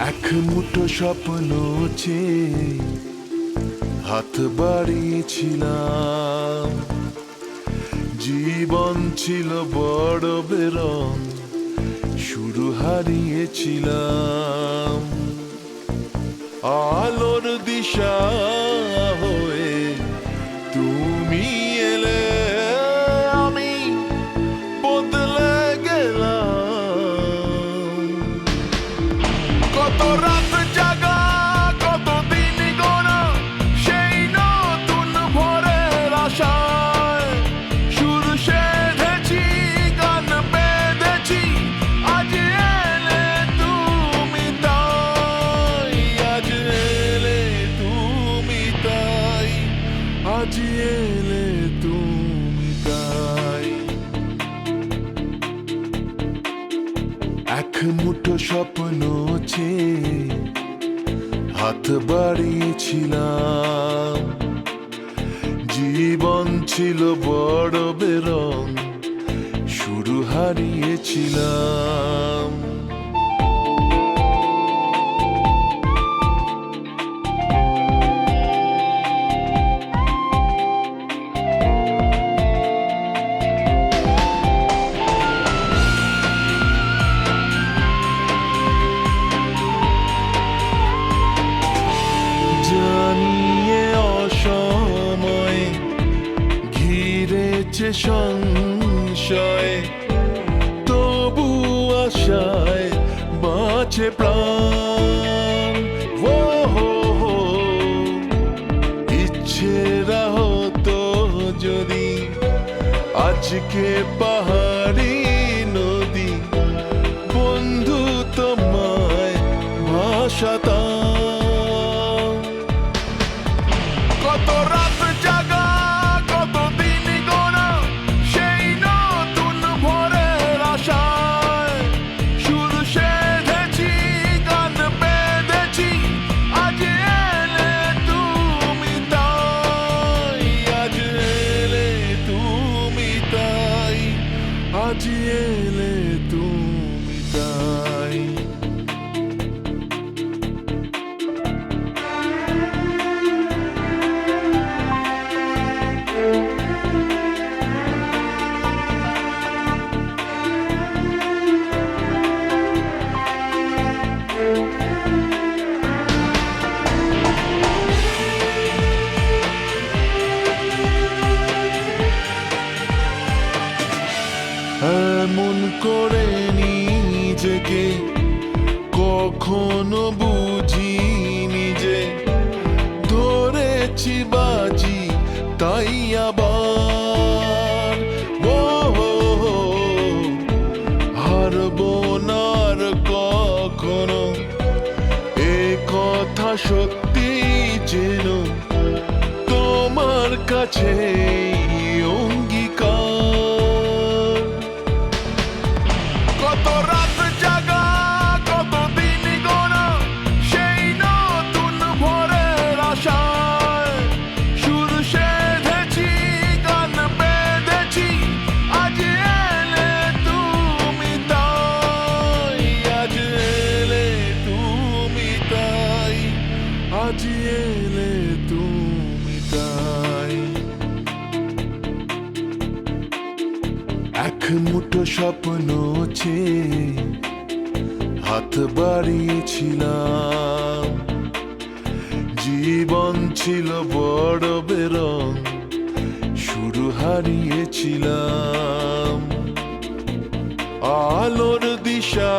এক মুঠো স্বপ্ন চেয়ে হাত বাড়িয়েছিলাম। জীবন ছিল বড় বেরং, শুরু হারিয়েছিলাম। আলোর দিশা হয়ে তুমি এলে, আমি বদলে গেলাম। কত রাত জাগা, কত দিন গোনা, সেই নতুন ভোরের আশায় সুর সেধেছি, গান বেঁধেছি। আজ এলে তুমি তাই, আজ এলে তুমি তাই, আজ এলে তুমি তাই। এক মুঠো স্বপ্ন চেয়ে হাত বাড়িয়েছিলাম। জীবন ছিল বড় বেরং, শুরু হারিয়েছিলাম। জানিয়ে অসময়ে ঘিরেছে সংশয়, তবু আশায় বাঁচে প্রাণ। ও হো হো, ইচ্ছেরা হতো যদি আজকে পাহাড়ি নদী, বন্ধু তোমায় ভাসাতাম। কত রাত জাগা, কত দিন গোনা, সেই নতুন ভোরের আশায় সুর সেধেছি, গান বেঁধেছি। আজ এলে তুমি তাই, আজ এলে তুমি তাই, আজ এলে তুমি তাই। এমন করে নিজেকে কখনো বুঝিনি যে, ধরেছি বাজি তাই আবার। ও হো হো, হারবো না আর কখনো, এ কথা সত্যি যেন তোমার কাছে অঙ্গীকার। কত রাত জাগা, কত দিন গোনা, সেই নতুন ভোরের আশায় সুর সেধেছি, গান বেঁধেছি। আজ এলে তুমি তাই, আজ এলে তুমি তাই, আজ এলে তুমি তাই। এক মুঠো স্বপ্ন চেয়ে হাত বাড়িয়েছিলাম। জীবন ছিল বড় বেরং, শুরু হারিয়েছিলাম। আলোর দিশা